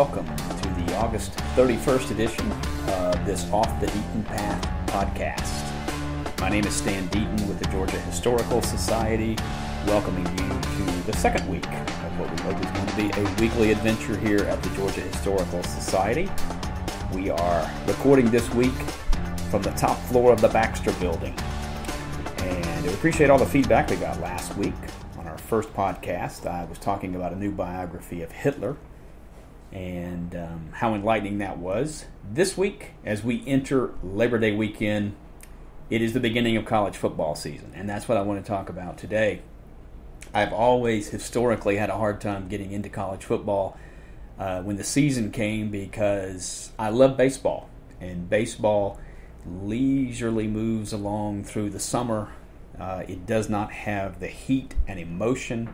welcome to the August 31st edition of this Off the Deaton Path podcast. My name is Stan Deaton with the Georgia Historical Society, welcoming you to the second week of what we hope is going to be a weekly adventure here at the Georgia Historical Society. We are recording this week from the top floor of the Baxter Building, and we appreciate all the feedback we got last week. On our first podcast, I was talking about a new biography of Hitler and how enlightening that was. This week, as we enter Labor Day weekend, it is the beginning of college football season, and that's what I want to talk about today. I've always historically had a hard time getting into college football when the season came because I love baseball, and baseball leisurely moves along through the summer. It does not have the heat and emotion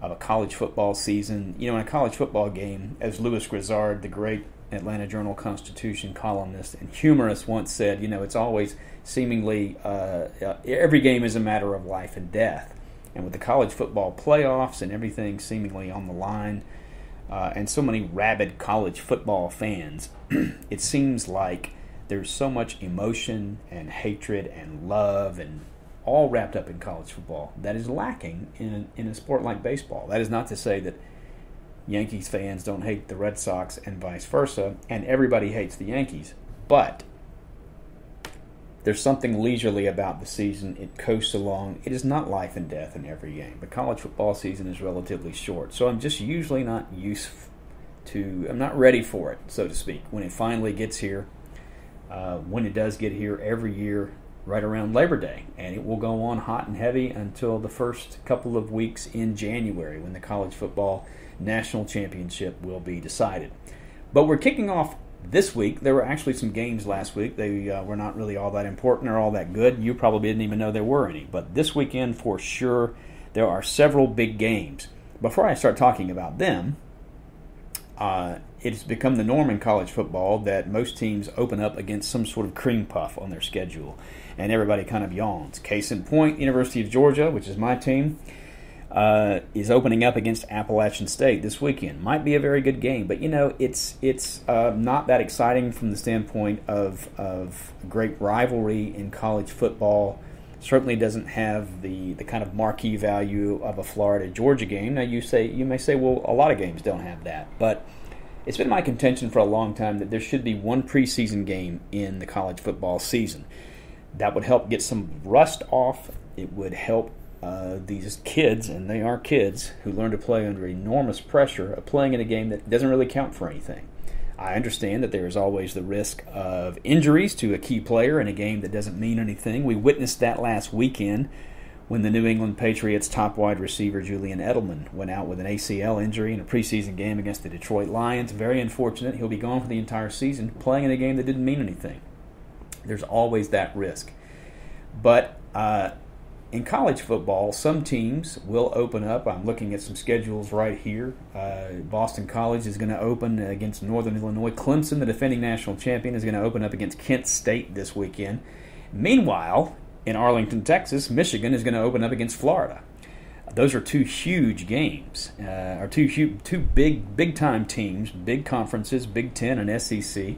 of a college football season. You know, in a college football game, as Louis Grizzard, the great Atlanta Journal-Constitution columnist and humorist, once said, you know, it's always seemingly, every game is a matter of life and death. And with the college football playoffs and everything seemingly on the line, and so many rabid college football fans, it seems like there's so much emotion and hatred and love and all wrapped up in college football that is lacking in a sport like baseball. That is not to say that Yankees fans don't hate the Red Sox and vice versa, and everybody hates the Yankees. But there's something leisurely about the season. It coasts along. It is not life and death in every game. But college football season is relatively short. So I'm just usually not I'm not ready for it, so to speak, when it finally gets here. When it does get here every year, right around Labor Day, and it will go on hot and heavy until the first couple of weeks in January when the college football national championship will be decided. But we're kicking off this week. There were actually some games last week. They were not really all that important or all that good. You probably didn't even know there were any. But this weekend, for sure, there are several big games. Before I start talking about them, it's become the norm in college football that most teams open up against some sort of cream puff on their schedule, and everybody kind of yawns. Case in point, University of Georgia, which is my team, is opening up against Appalachian State this weekend. Might be a very good game, but you know it's not that exciting from the standpoint of great rivalry in college football. Certainly doesn't have the kind of marquee value of a Florida-Georgia game. Now you may say, well, a lot of games don't have that, but it's been my contention for a long time that there should be one preseason game in the college football season. That would help get some rust off. It would help these kids, and they are kids, who learn to play under enormous pressure of playing in a game that doesn't really count for anything. I understand that there is always the risk of injuries to a key player in a game that doesn't mean anything. We witnessed that last weekend when the New England Patriots' top wide receiver, Julian Edelman, went out with an ACL injury in a preseason game against the Detroit Lions. Very unfortunate. He'll be gone for the entire season playing in a game that didn't mean anything. There's always that risk. But in college football, some teams will open up. I'm looking at some schedules right here. Boston College is going to open against Northern Illinois. Clemson, the defending national champion, is going to open up against Kent State this weekend. Meanwhile, in Arlington, Texas, Michigan is going to open up against Florida. Those are two huge games, or two big-time teams, big conferences, Big Ten and SEC,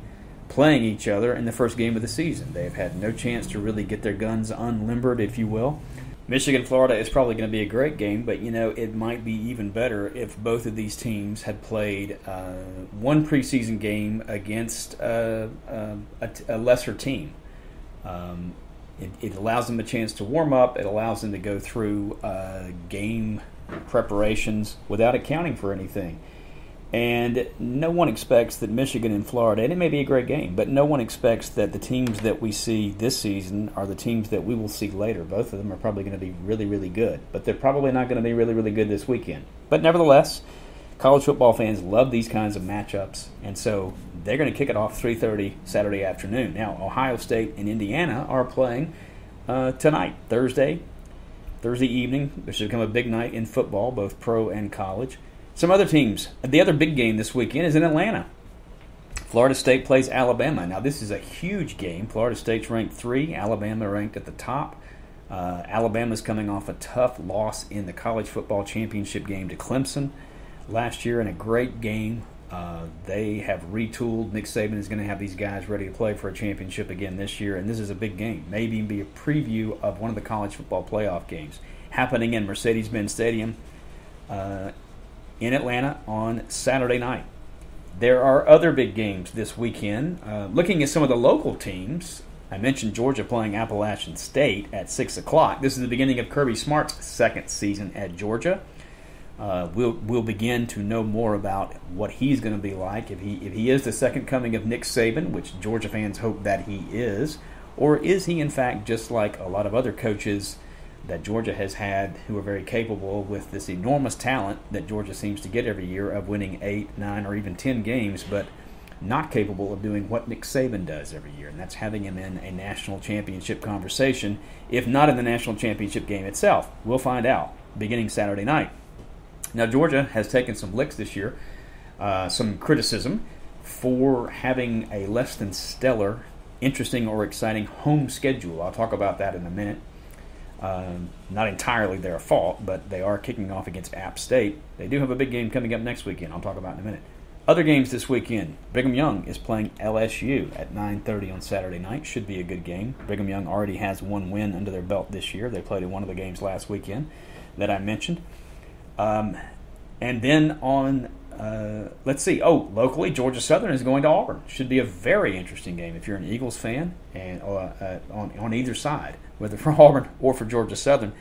playing each other in the first game of the season. They've had no chance to really get their guns unlimbered, if you will. Michigan-Florida is probably going to be a great game, but you know it might be even better if both of these teams had played one preseason game against a lesser team. It allows them a chance to warm up. It allows them to go through game preparations without accounting for anything. And no one expects that Michigan and Florida, and it may be a great game, but no one expects that the teams that we see this season are the teams that we will see later. Both of them are probably going to be really, really good, but they're probably not going to be really, really good this weekend. But nevertheless, college football fans love these kinds of matchups, and so they're going to kick it off 3:30 Saturday afternoon. Now, Ohio State and Indiana are playing tonight, Thursday evening. This should become a big night in football, both pro and college. Some other teams. The other big game this weekend is in Atlanta. Florida State plays Alabama. Now, this is a huge game. Florida State's ranked 3. Alabama ranked at the top. Alabama's coming off a tough loss in the college football championship game to Clemson last year in a great game They have retooled. Nick Saban is going to have these guys ready to play for a championship again this year, and this is a big game. Maybe be a preview of one of the college football playoff games happening in Mercedes-Benz Stadium in Atlanta on Saturday night. There are other big games this weekend. Looking at some of the local teams, I mentioned Georgia playing Appalachian State at 6 o'clock. This is the beginning of Kirby Smart's second season at Georgia. We'll begin to know more about what he's going to be like, if he is the second coming of Nick Saban, which Georgia fans hope that he is, or is he in fact just like a lot of other coaches that Georgia has had who are very capable with this enormous talent that Georgia seems to get every year of winning 8, 9, or even 10 games, but not capable of doing what Nick Saban does every year, and that's having him in a national championship conversation, if not in the national championship game itself. We'll find out beginning Saturday night. Now, Georgia has taken some licks this year, some criticism for having a less than stellar, interesting, or exciting home schedule. I'll talk about that in a minute. Not entirely their fault, but they are kicking off against App State. They do have a big game coming up next weekend. I'll talk about in a minute. Other games this weekend. Brigham Young is playing LSU at 9:30 on Saturday night. Should be a good game. Brigham Young already has one win under their belt this year. They played in one of the games last weekend that I mentioned. And then on, locally, Georgia Southern is going to Auburn. Should be a very interesting game if you're an Eagles fan, and on either side, whether for Auburn or for Georgia Southern.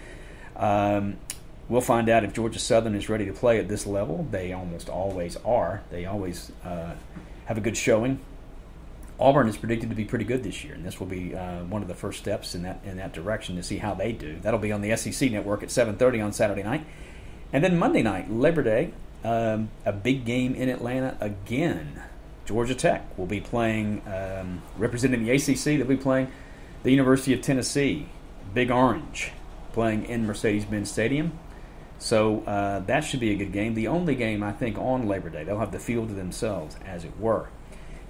We'll find out if Georgia Southern is ready to play at this level. They almost always are. They always have a good showing. Auburn is predicted to be pretty good this year, and this will be one of the first steps in that direction to see how they do. That'll be on the SEC Network at 7:30 on Saturday night. And then Monday night, Labor Day, a big game in Atlanta again. Georgia Tech will be playing, representing the ACC, they'll be playing the University of Tennessee, Big Orange, playing in Mercedes-Benz Stadium. So that should be a good game. The only game, I think, on Labor Day. They'll have the field to themselves, as it were.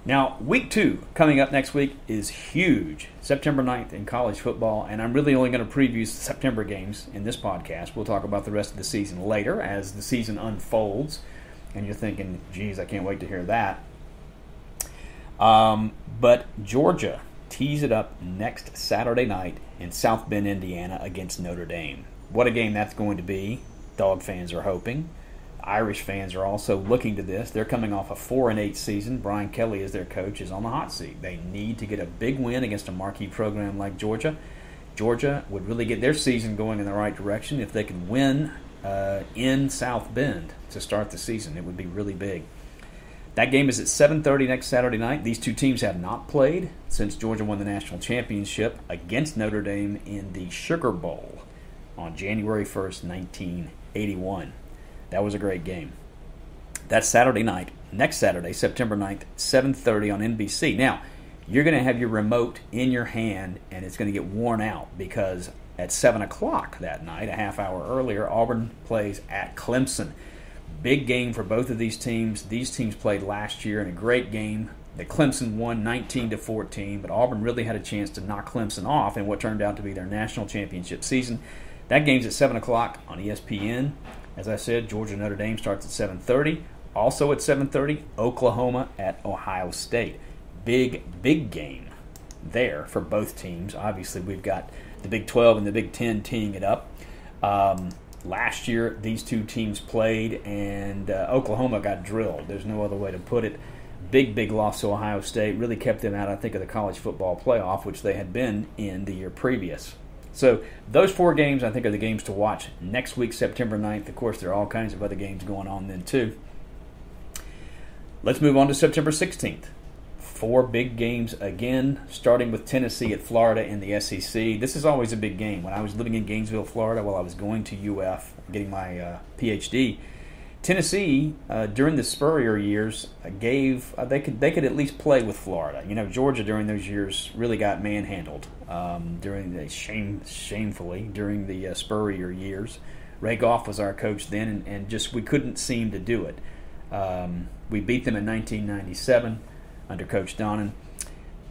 Now, week 2 coming up next week is huge. September 9th in college football, and I'm really only going to preview September games in this podcast. We'll talk about the rest of the season later as the season unfolds. And you're thinking, geez, I can't wait to hear that. But Georgia tees it up next Saturday night in South Bend, Indiana against Notre Dame. What a game that's going to be. Dog fans are hoping. Irish fans are also looking to this. They're coming off a 4-8 season. Brian Kelly, as their coach, is on the hot seat. They need to get a big win against a marquee program like Georgia. Georgia would really get their season going in the right direction if they could win in South Bend to start the season. It would be really big. That game is at 7:30 next Saturday night. These two teams have not played since Georgia won the national championship against Notre Dame in the Sugar Bowl on January 1st, 1981. That was a great game. That's Saturday night. Next Saturday, September 9th, 7:30 on NBC. Now, you're going to have your remote in your hand, and it's going to get worn out because at 7 o'clock that night, a half hour earlier, Auburn plays at Clemson. Big game for both of these teams. These teams played last year in a great game. The Clemson won 19-14, but Auburn really had a chance to knock Clemson off in what turned out to be their national championship season. That game's at 7 o'clock on ESPN. As I said, Georgia-Notre Dame starts at 7:30. Also at 7:30, Oklahoma at Ohio State. Big game there for both teams. Obviously, we've got the Big 12 and the Big 10 teeing it up. Last year, these two teams played, and Oklahoma got drilled. There's no other way to put it. Big loss to Ohio State. Really kept them out, I think, of the college football playoff, which they had been in the year previous. So those 4 games, I think, are the games to watch next week, September 9th. Of course, there are all kinds of other games going on then, too. Let's move on to September 16th. 4 big games again, starting with Tennessee at Florida in the SEC. This is always a big game. When I was living in Gainesville, Florida, while I was going to UF, getting my PhD, Tennessee, during the Spurrier years, they could at least play with Florida. You know, Georgia during those years really got manhandled shamefully during the Spurrier years. Ray Goff was our coach then, and just we couldn't seem to do it. We beat them in 1997 under Coach Donnan,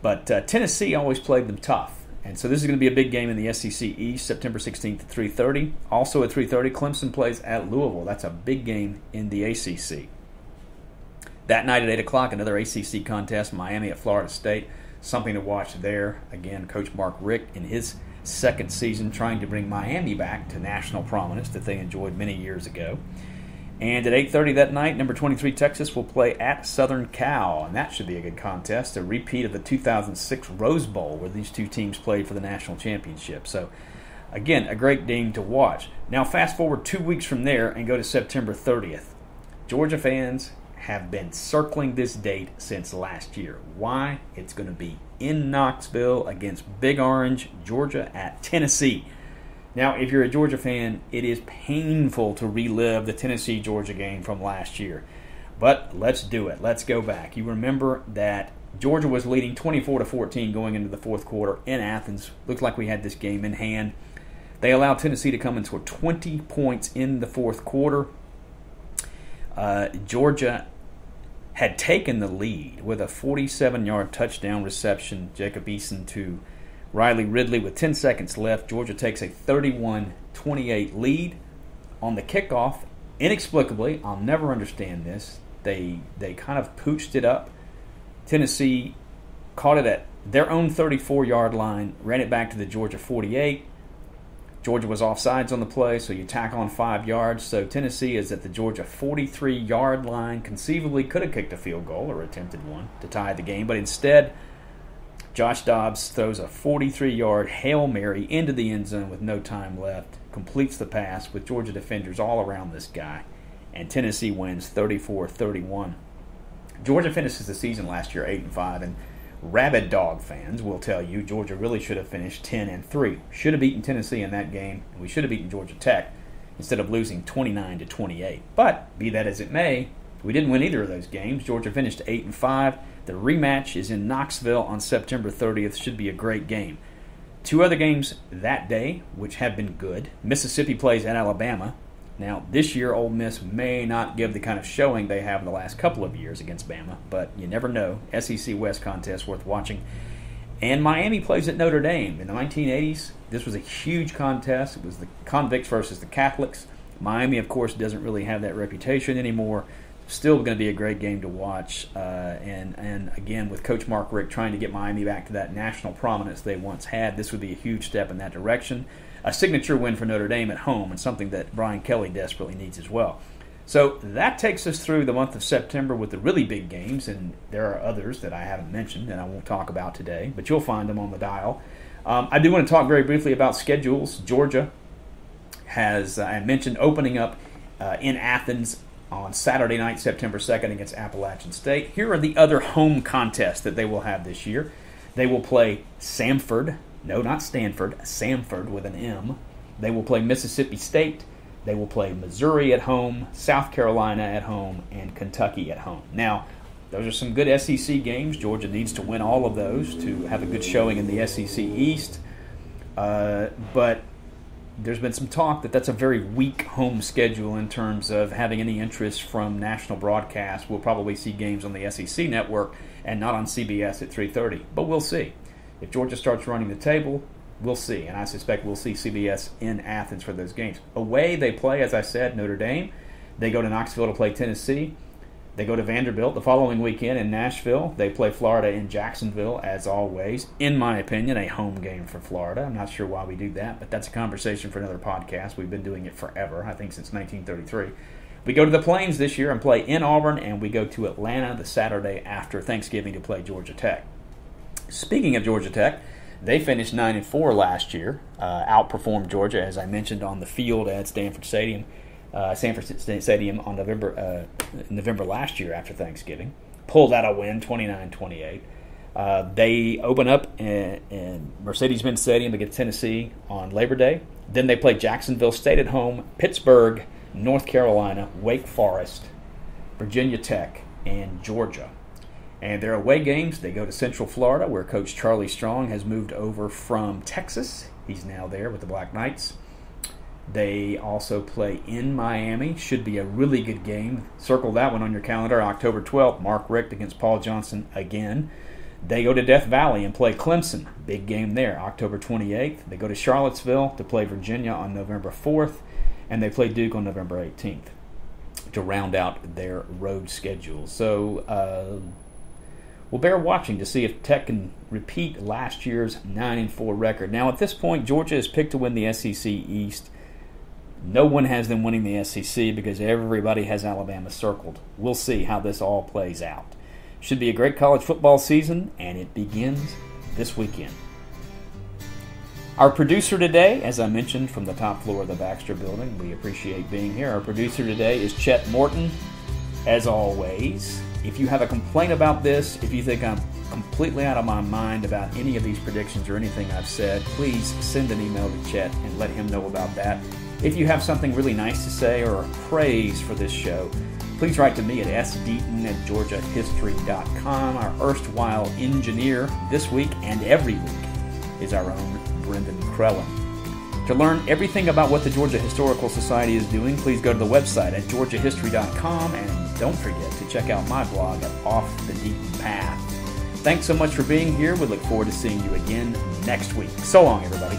but Tennessee always played them tough. And so this is going to be a big game in the SEC East, September 16th at 3:30. Also at 3:30, Clemson plays at Louisville. That's a big game in the ACC. That night at 8 o'clock, another ACC contest, Miami at Florida State. Something to watch there. Again, Coach Mark Richt in his second season trying to bring Miami back to national prominence that they enjoyed many years ago. And at 8:30 that night, number 23 Texas will play at Southern Cal, and that should be a good contest, a repeat of the 2006 Rose Bowl where these two teams played for the national championship. So, again, a great game to watch. Now, fast forward 2 weeks from there and go to September 30th. Georgia fans have been circling this date since last year. Why? It's going to be in Knoxville against Big Orange, Georgia at Tennessee. Now, if you're a Georgia fan, it is painful to relive the Tennessee-Georgia game from last year. But let's do it. Let's go back. You remember that Georgia was leading 24-14 going into the fourth quarter in Athens. Looked like we had this game in hand. They allowed Tennessee to come and score 20 points in the fourth quarter. Georgia had taken the lead with a 47-yard touchdown reception, Jacob Eason to Riley Ridley with 10 seconds left. Georgia takes a 31-28 lead. On the kickoff, inexplicably, I'll never understand this, they kind of pooched it up. Tennessee caught it at their own 34-yard line, ran it back to the Georgia 48. Georgia was offsides on the play, so you tack on 5 yards. So Tennessee is at the Georgia 43-yard line. Conceivably could have kicked a field goal or attempted one to tie the game, but instead, Josh Dobbs throws a 43-yard Hail Mary into the end zone with no time left, completes the pass with Georgia defenders all around this guy, and Tennessee wins 34-31. Georgia finishes the season last year 8-5, and rabid dog fans will tell you Georgia really should have finished 10-3. Should have beaten Tennessee in that game, and we should have beaten Georgia Tech instead of losing 29-28. But be that as it may, we didn't win either of those games. Georgia finished 8-5. The rematch is in Knoxville on September 30th. Should be a great game. 2 other games that day, which have been good. Mississippi plays at Alabama. Now, this year, Ole Miss may not give the kind of showing they have in the last couple of years against Bama, but you never know. SEC West contest worth watching. And Miami plays at Notre Dame. In the 1980s, this was a huge contest. It was the convicts versus the Catholics. Miami, of course, doesn't really have that reputation anymore. Still going to be a great game to watch. And again, with Coach Mark Richt trying to get Miami back to that national prominence they once had, this would be a huge step in that direction. A signature win for Notre Dame at home, and something that Brian Kelly desperately needs as well. So that takes us through the month of September with the really big games, and there are others that I haven't mentioned and I won't talk about today, but you'll find them on the dial. I do want to talk very briefly about schedules. Georgia has, I mentioned, opening up in Athens on Saturday night, September 2nd against Appalachian State. Here are the other home contests that they will have this year. They will play Samford. No, not Stanford. Samford with an M. They will play Mississippi State. They will play Missouri at home, South Carolina at home, and Kentucky at home. Now, those are some good SEC games. Georgia needs to win all of those to have a good showing in the SEC East. But there's been some talk that that's a very weak home schedule in terms of having any interest from national broadcasts. We'll probably see games on the SEC network and not on CBS at 3:30. But we'll see. If Georgia starts running the table, we'll see. And I suspect we'll see CBS in Athens for those games. Away, they play, as I said, Notre Dame. They go to Knoxville to play Tennessee. They go to Vanderbilt the following weekend in Nashville. They play Florida in Jacksonville, as always. In my opinion, a home game for Florida. I'm not sure why we do that, but that's a conversation for another podcast. We've been doing it forever, I think since 1933. We go to the Plains this year and play in Auburn, and we go to Atlanta the Saturday after Thanksgiving to play Georgia Tech. Speaking of Georgia Tech, they finished 9-4 last year, outperformed Georgia, as I mentioned, on the field at Stanford Stadium on November last year after Thanksgiving. Pulled out a win, 29-28. They open up in Mercedes-Benz Stadium against Tennessee on Labor Day. Then they play Jacksonville State at home, Pittsburgh, North Carolina, Wake Forest, Virginia Tech, and Georgia. And their away games, they go to Central Florida, where Coach Charlie Strong has moved over from Texas. He's now there with the Black Knights. They also play in Miami. Should be a really good game. Circle that one on your calendar. October 12th, Mark Richt against Paul Johnson again. They go to Death Valley and play Clemson. Big game there, October 28th. They go to Charlottesville to play Virginia on November 4th. And they play Duke on November 18th. to round out their road schedule. So we'll bear watching to see if Tech can repeat last year's 9-4 record. Now, at this point, Georgia is picked to win the SEC East. No one has them winning the SEC because everybody has Alabama circled. We'll see how this all plays out. Should be a great college football season, and it begins this weekend. Our producer today, as I mentioned, from the top floor of the Baxter Building, we appreciate being here. Our producer today is Chet Morton. As always, if you have a complaint about this, if you think I'm completely out of my mind about any of these predictions or anything I've said, please send an email to Chet and let him know about that. If you have something really nice to say or a praise for this show, please write to me at sdeaton@georgiahistory.com. Our erstwhile engineer this week and every week is our own Brendan Crellin. To learn everything about what the Georgia Historical Society is doing, please go to the website at georgiahistory.com, and don't forget to check out my blog at Off the Deaton Path. Thanks so much for being here. We look forward to seeing you again next week. So long, everybody.